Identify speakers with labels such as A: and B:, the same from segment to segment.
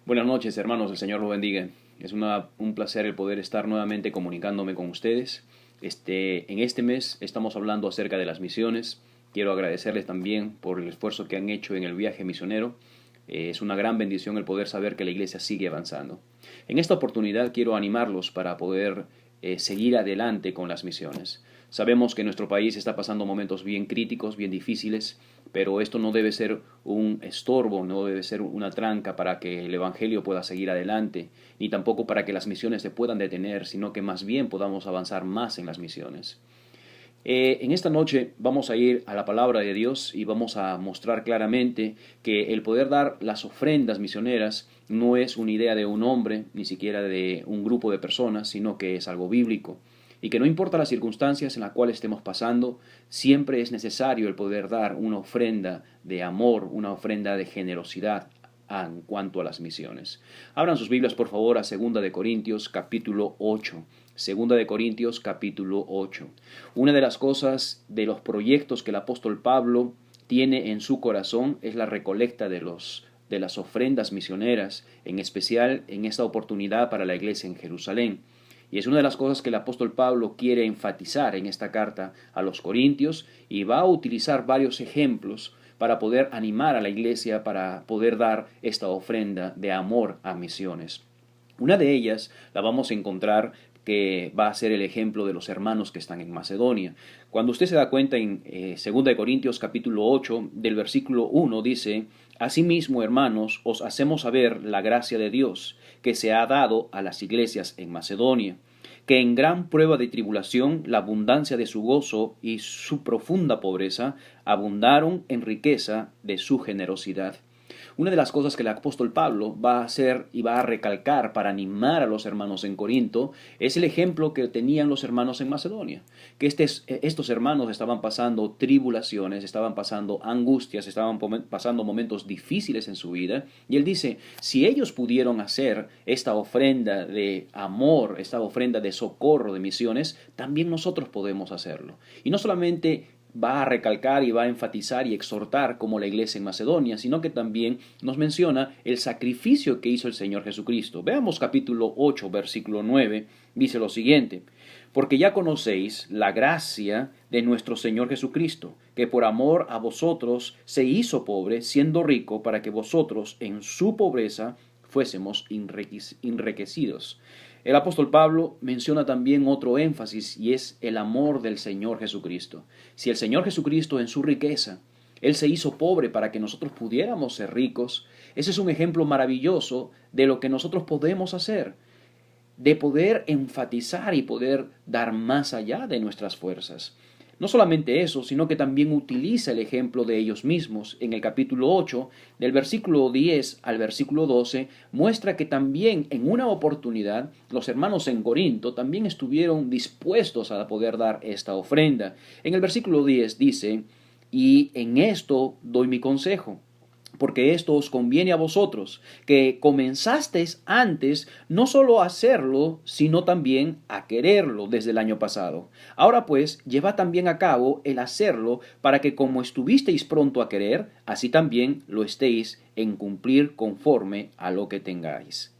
A: Buenas noches, hermanos, el Señor los bendiga. Es un placer el poder estar nuevamente comunicándome con ustedes. En este mes estamos hablando acerca de las misiones. Quiero agradecerles también por el esfuerzo que han hecho en el viaje misionero. Es una gran bendición el poder saber que la iglesia sigue avanzando. En esta oportunidad quiero animarlos para poder seguir adelante con las misiones. Sabemos que nuestro país está pasando momentos bien críticos, bien difíciles, pero esto no debe ser un estorbo, no debe ser una tranca para que el Evangelio pueda seguir adelante, ni tampoco para que las misiones se puedan detener, sino que más bien podamos avanzar más en las misiones. En esta noche vamos a ir a la palabra de Dios y vamos a mostrar claramente que el poder dar las ofrendas misioneras no es una idea de un hombre, ni siquiera de un grupo de personas, sino que es algo bíblico. Y que no importa las circunstancias en las cuales estemos pasando, siempre es necesario el poder dar una ofrenda de amor, una ofrenda de generosidad en cuanto a las misiones. Abran sus Biblias por favor a 2 de Corintios capítulo 8. Segunda de Corintios capítulo 8. Una de las cosas de los proyectos que el apóstol Pablo tiene en su corazón es la recolecta de las ofrendas misioneras, en especial en esta oportunidad para la iglesia en Jerusalén. Y es una de las cosas que el apóstol Pablo quiere enfatizar en esta carta a los Corintios y va a utilizar varios ejemplos para poder animar a la iglesia para poder dar esta ofrenda de amor a misiones. Una de ellas la vamos a encontrar que va a ser el ejemplo de los hermanos que están en Macedonia. Cuando usted se da cuenta en 2 de Corintios capítulo 8 del versículo 1 dice: Asimismo, hermanos, os hacemos saber la gracia de Dios que se ha dado a las iglesias en Macedonia, que en gran prueba de tribulación la abundancia de su gozo y su profunda pobreza abundaron en riqueza de su generosidad. Una de las cosas que el apóstol Pablo va a hacer y va a recalcar para animar a los hermanos en Corinto es el ejemplo que tenían los hermanos en Macedonia, que estos hermanos estaban pasando tribulaciones, estaban pasando angustias, estaban pasando momentos difíciles en su vida, y él dice, si ellos pudieron hacer esta ofrenda de amor, esta ofrenda de socorro, de misiones, también nosotros podemos hacerlo. Y no solamente va a recalcar y va a enfatizar y exhortar como la iglesia en Macedonia, sino que también nos menciona el sacrificio que hizo el Señor Jesucristo. Veamos capítulo 8, versículo 9, dice lo siguiente: Porque ya conocéis la gracia de nuestro Señor Jesucristo, que por amor a vosotros se hizo pobre, siendo rico, para que vosotros en su pobreza fuésemos enriquecidos. El apóstol Pablo menciona también otro énfasis y es el amor del Señor Jesucristo. Si el Señor Jesucristo en su riqueza, Él se hizo pobre para que nosotros pudiéramos ser ricos, ese es un ejemplo maravilloso de lo que nosotros podemos hacer, de poder enfatizar y poder dar más allá de nuestras fuerzas. No solamente eso, sino que también utiliza el ejemplo de ellos mismos. En el capítulo 8, del versículo 10 al versículo 12, muestra que también en una oportunidad los hermanos en Corinto también estuvieron dispuestos a poder dar esta ofrenda. En el versículo 10 dice, y en esto doy mi consejo, porque esto os conviene a vosotros, que comenzasteis antes no solo a hacerlo, sino también a quererlo desde el año pasado. Ahora pues, llevad también a cabo el hacerlo, para que como estuvisteis pronto a querer, así también lo estéis en cumplir conforme a lo que tengáis.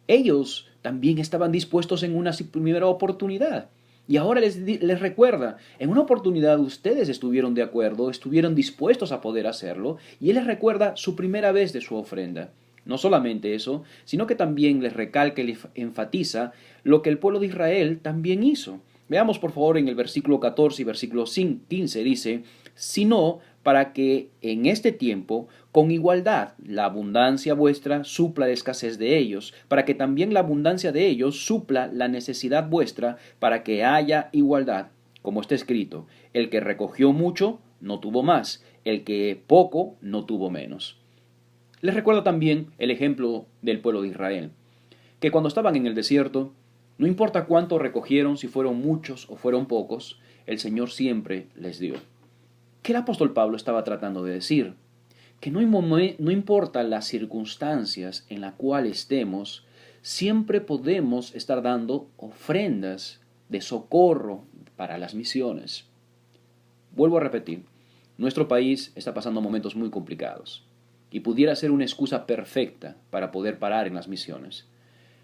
A: Ellos también estaban dispuestos en una primera oportunidad. Y ahora les recuerda, en una oportunidad ustedes estuvieron de acuerdo, estuvieron dispuestos a poder hacerlo, y Él les recuerda su primera vez de su ofrenda. No solamente eso, sino que también les recalca y les enfatiza lo que el pueblo de Israel también hizo. Veamos por favor en el versículo 14 y versículo 15 dice, sino para que en este tiempo, con igualdad, la abundancia vuestra supla la escasez de ellos, para que también la abundancia de ellos supla la necesidad vuestra, para que haya igualdad. Como está escrito, el que recogió mucho no tuvo más, el que poco no tuvo menos. Les recuerdo también el ejemplo del pueblo de Israel, que cuando estaban en el desierto, no importa cuánto recogieron, si fueron muchos o fueron pocos, el Señor siempre les dio. ¿Qué el apóstol Pablo estaba tratando de decir? Que no importa las circunstancias en las cuales estemos, siempre podemos estar dando ofrendas de socorro para las misiones. Vuelvo a repetir, nuestro país está pasando momentos muy complicados. y pudiera ser una excusa perfecta para poder parar en las misiones.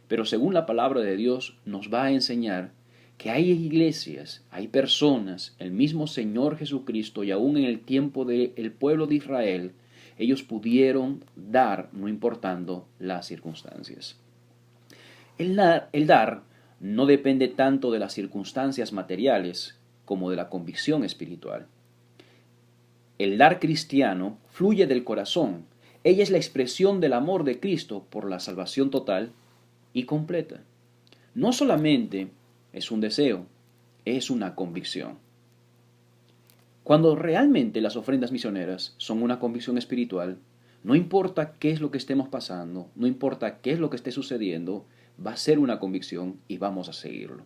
A: Pero según la palabra de Dios nos va a enseñar que hay iglesias, hay personas, el mismo Señor Jesucristo y aún en el tiempo del pueblo de Israel, ellos pudieron dar no importando las circunstancias. El dar no depende tanto de las circunstancias materiales como de la convicción espiritual. El dar cristiano fluye del corazón. Ella es la expresión del amor de Cristo por la salvación total y completa. No solamente es un deseo, es una convicción. Cuando realmente las ofrendas misioneras son una convicción espiritual, no importa qué es lo que estemos pasando, no importa qué es lo que esté sucediendo, va a ser una convicción y vamos a seguirlo.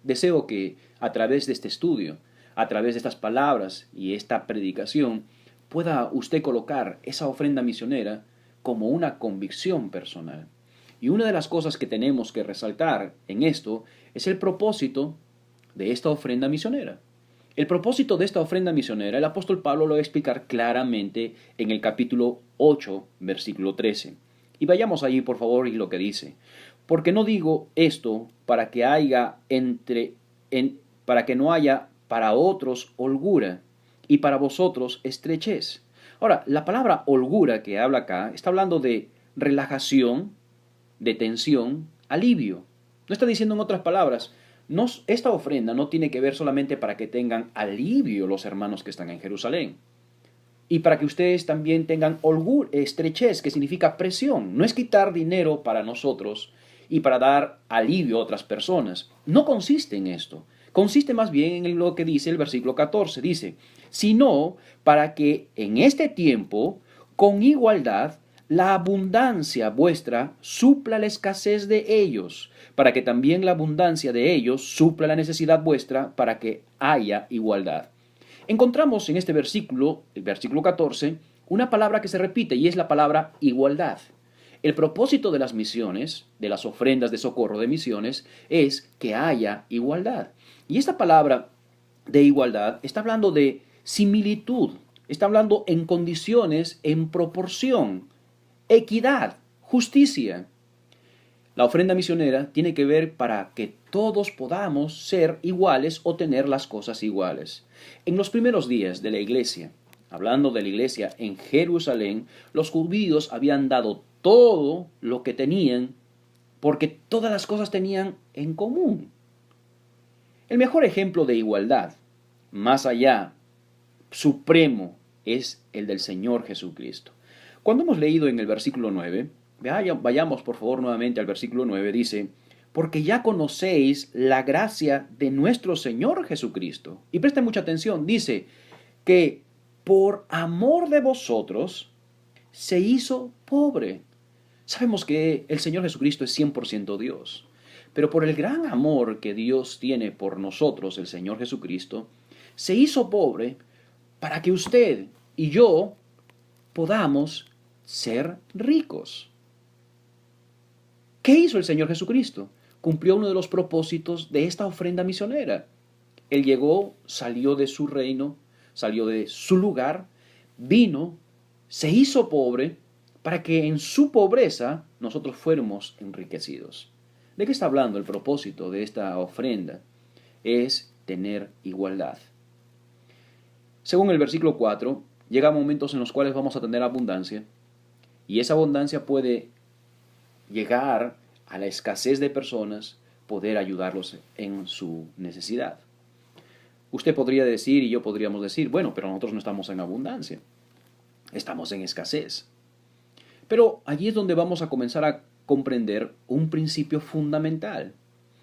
A: Deseo que a través de este estudio, a través de estas palabras y esta predicación, pueda usted colocar esa ofrenda misionera como una convicción personal. Y una de las cosas que tenemos que resaltar en esto es el propósito de esta ofrenda misionera. El propósito de esta ofrenda misionera, el apóstol Pablo lo va a explicar claramente en el capítulo 8, versículo 13. Y vayamos allí, por favor, y lo que dice. Porque no digo esto para que para que no haya para otros holgura y para vosotros estrechez. Ahora, la palabra holgura que habla acá está hablando de relajación, de tensión, alivio. No está diciendo en otras palabras, esta ofrenda no tiene que ver solamente para que tengan alivio los hermanos que están en Jerusalén. Y para que ustedes también tengan estrechez, que significa presión. No es quitar dinero para nosotros y para dar alivio a otras personas. No consiste en esto. Consiste más bien en lo que dice el versículo 14. Dice, sino para que en este tiempo, con igualdad, la abundancia vuestra supla la escasez de ellos, para que también la abundancia de ellos supla la necesidad vuestra, para que haya igualdad. Encontramos en este versículo, el versículo 14, una palabra que se repite y es la palabra igualdad. El propósito de las misiones, de las ofrendas de socorro de misiones, es que haya igualdad. Y esta palabra de igualdad está hablando de similitud, está hablando en condiciones, en proporción, equidad, justicia. La ofrenda misionera tiene que ver para que todos podamos ser iguales o tener las cosas iguales. En los primeros días de la iglesia, hablando de la iglesia en Jerusalén, los judíos habían dado todo lo que tenían porque todas las cosas tenían en común. El mejor ejemplo de igualdad, más allá, supremo, es el del Señor Jesucristo. Cuando hemos leído en el versículo 9, vayamos por favor nuevamente al versículo 9, dice, porque ya conocéis la gracia de nuestro Señor Jesucristo. Y presten mucha atención, dice que por amor de vosotros se hizo pobre. Sabemos que el Señor Jesucristo es 100% Dios, pero por el gran amor que Dios tiene por nosotros, el Señor Jesucristo, se hizo pobre para que usted y yo podamos ser ricos. ¿Qué hizo el Señor Jesucristo? Cumplió uno de los propósitos de esta ofrenda misionera. Él llegó, salió de su reino, salió de su lugar, vino, se hizo pobre para que en su pobreza nosotros fuéramos enriquecidos. ¿De qué está hablando el propósito de esta ofrenda? Es tener igualdad. Según el versículo 4, llega momentos en los cuales vamos a tener abundancia y esa abundancia puede llegar a la escasez de personas, poder ayudarlos en su necesidad. Usted podría decir y yo podríamos decir, bueno, pero nosotros no estamos en abundancia, estamos en escasez. Pero allí es donde vamos a comenzar a comprender un principio fundamental.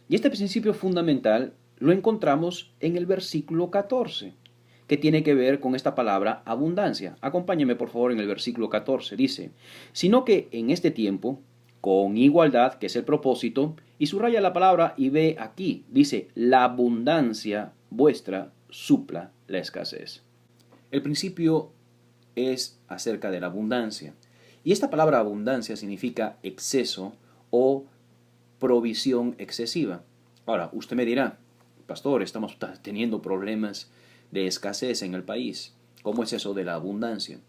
A: Y este principio fundamental lo encontramos en el versículo 14, que tiene que ver con esta palabra abundancia. Acompáñeme por favor en el versículo 14. Dice, sino que en este tiempo, con igualdad, que es el propósito, y subraya la palabra y ve aquí, dice, la abundancia vuestra supla la escasez. El principio es acerca de la abundancia. Y esta palabra abundancia significa exceso o provisión excesiva. Ahora, usted me dirá, pastor, estamos teniendo problemas de escasez en el país. ¿Cómo es eso de la abundancia?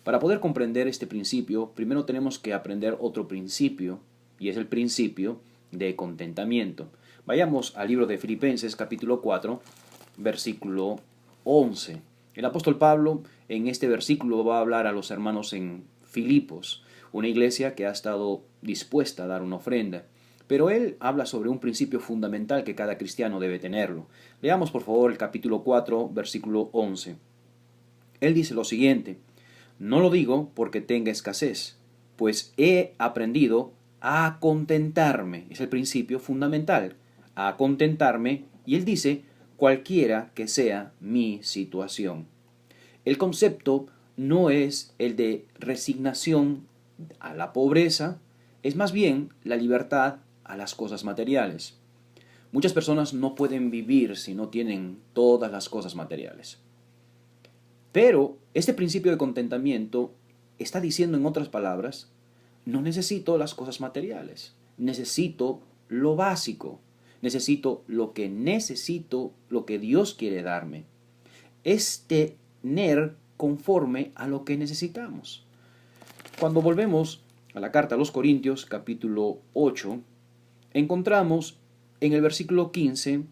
A: Para poder comprender este principio, primero tenemos que aprender otro principio, y es el principio de contentamiento. Vayamos al libro de Filipenses, capítulo 4, versículo 11. El apóstol Pablo en este versículo va a hablar a los hermanos en Filipos, una iglesia que ha estado dispuesta a dar una ofrenda. Pero él habla sobre un principio fundamental que cada cristiano debe tenerlo. Leamos por favor el capítulo 4, versículo 11. Él dice lo siguiente: no lo digo porque tenga escasez, pues he aprendido a contentarme. Es el principio fundamental, a contentarme. Y él dice, cualquiera que sea mi situación. El concepto no es el de resignación a la pobreza, es más bien la libertad a las cosas materiales. Muchas personas no pueden vivir si no tienen todas las cosas materiales. Pero este principio de contentamiento está diciendo, en otras palabras, no necesito las cosas materiales, necesito lo básico, necesito lo que Dios quiere darme. Es tener conforme a lo que necesitamos. Cuando volvemos a la carta a los Corintios, capítulo 8, encontramos en el versículo 15,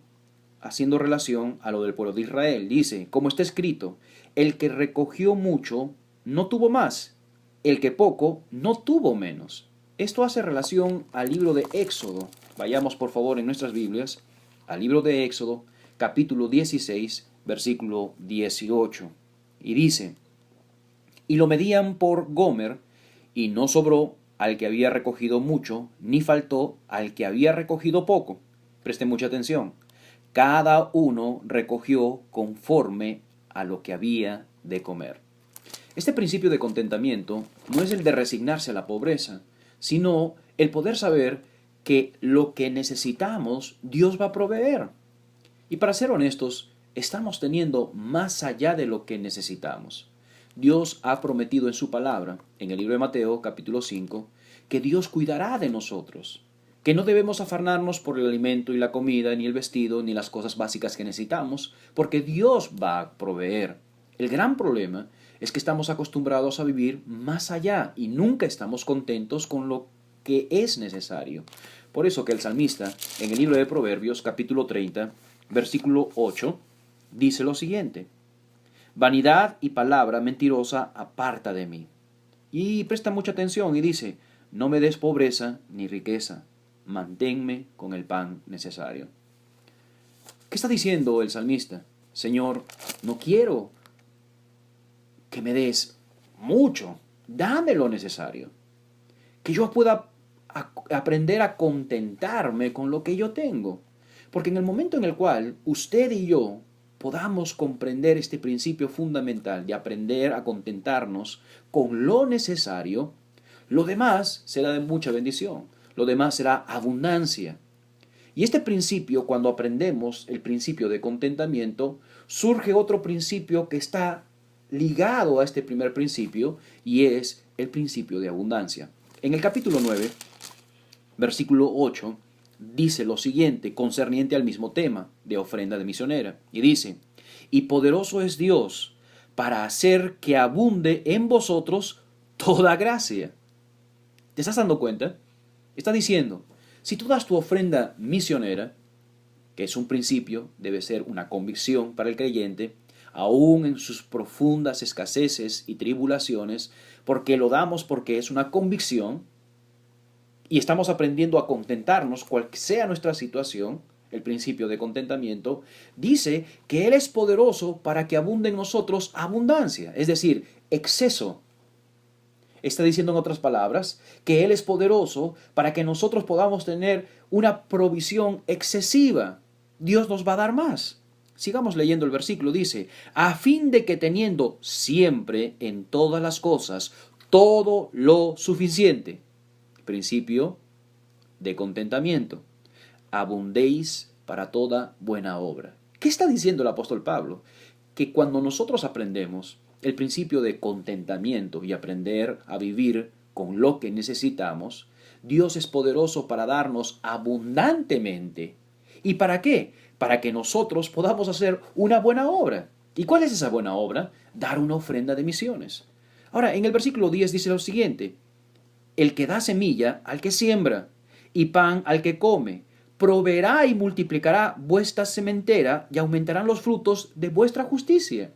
A: haciendo relación a lo del pueblo de Israel, dice, como está escrito, el que recogió mucho no tuvo más, el que poco no tuvo menos. Esto hace relación al libro de Éxodo. Vayamos por favor en nuestras Biblias al libro de Éxodo, capítulo 16, versículo 18. Y dice, y lo medían por Gomer, y no sobró al que había recogido mucho, ni faltó al que había recogido poco. Presten mucha atención. Cada uno recogió conforme a lo que había de comer. Este principio de contentamiento no es el de resignarse a la pobreza, sino el poder saber que lo que necesitamos Dios va a proveer. Y para ser honestos, estamos teniendo más allá de lo que necesitamos. Dios ha prometido en su palabra, en el libro de Mateo capítulo 5, que Dios cuidará de nosotros, que no debemos afanarnos por el alimento y la comida, ni el vestido, ni las cosas básicas que necesitamos, porque Dios va a proveer. El gran problema es que estamos acostumbrados a vivir más allá y nunca estamos contentos con lo que es necesario. Por eso que el salmista, en el libro de Proverbios, capítulo 30, versículo 8, dice lo siguiente: vanidad y palabra mentirosa aparta de mí. Y presta mucha atención y dice, no me des pobreza ni riqueza, manténme con el pan necesario. ¿Qué está diciendo el salmista? Señor, no quiero que me des mucho, dame lo necesario. Que yo pueda aprender a contentarme con lo que yo tengo. Porque en el momento en el cual usted y yo podamos comprender este principio fundamental de aprender a contentarnos con lo necesario, lo demás será de mucha bendición, lo demás será abundancia. Y este principio, cuando aprendemos el principio de contentamiento, surge otro principio que está ligado a este primer principio y es el principio de abundancia. En el capítulo 9, versículo 8, dice lo siguiente concerniente al mismo tema de ofrenda de misionera. Y dice, y poderoso es Dios para hacer que abunde en vosotros toda gracia. ¿Te estás dando cuenta? Está diciendo, si tú das tu ofrenda misionera, que es un principio, debe ser una convicción para el creyente, aún en sus profundas escaseces y tribulaciones, porque lo damos porque es una convicción, y estamos aprendiendo a contentarnos, cual sea nuestra situación, el principio de contentamiento, dice que Él es poderoso para que abunde en nosotros abundancia, es decir, exceso. Está diciendo en otras palabras que Él es poderoso para que nosotros podamos tener una provisión excesiva. Dios nos va a dar más. Sigamos leyendo el versículo, dice, a fin de que teniendo siempre en todas las cosas todo lo suficiente. Principio de contentamiento. Abundéis para toda buena obra. ¿Qué está diciendo el apóstol Pablo? Que cuando nosotros aprendemos el principio de contentamiento y aprender a vivir con lo que necesitamos, Dios es poderoso para darnos abundantemente. ¿Y para qué? Para que nosotros podamos hacer una buena obra. ¿Y cuál es esa buena obra? Dar una ofrenda de misiones. Ahora, en el versículo 10 dice lo siguiente: el que da semilla al que siembra y pan al que come, proveerá y multiplicará vuestra sementera y aumentarán los frutos de vuestra justicia.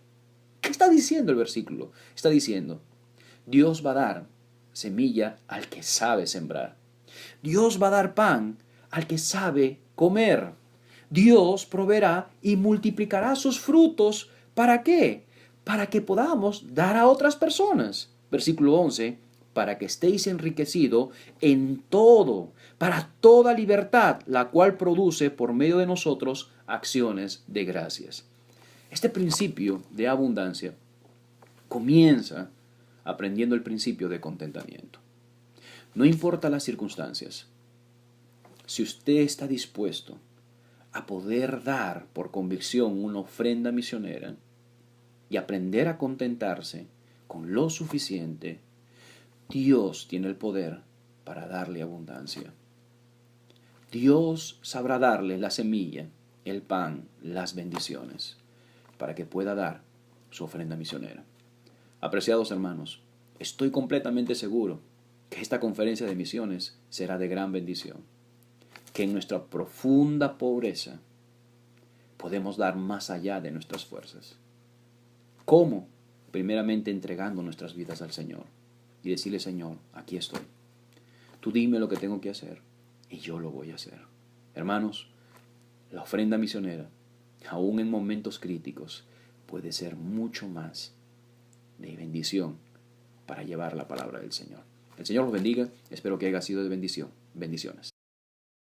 A: ¿Qué está diciendo el versículo? Está diciendo, Dios va a dar semilla al que sabe sembrar. Dios va a dar pan al que sabe comer. Dios proveerá y multiplicará sus frutos. ¿Para qué? Para que podamos dar a otras personas. Versículo 11, para que estéis enriquecidos en todo, para toda libertad, la cual produce por medio de nosotros acciones de gracias. Este principio de abundancia comienza aprendiendo el principio de contentamiento. No importa las circunstancias, si usted está dispuesto a poder dar por convicción una ofrenda misionera y aprender a contentarse con lo suficiente, Dios tiene el poder para darle abundancia. Dios sabrá darle la semilla, el pan, las bendiciones, para que pueda dar su ofrenda misionera. Apreciados hermanos, estoy completamente seguro que esta conferencia de misiones será de gran bendición, que en nuestra profunda pobreza podemos dar más allá de nuestras fuerzas. ¿Cómo? Primeramente entregando nuestras vidas al Señor y decirle, Señor, aquí estoy. Tú dime lo que tengo que hacer y yo lo voy a hacer. Hermanos, la ofrenda misionera, aún en momentos críticos, puede ser mucho más de bendición para llevar la palabra del Señor. El Señor los bendiga. Espero que haya sido de bendición. Bendiciones.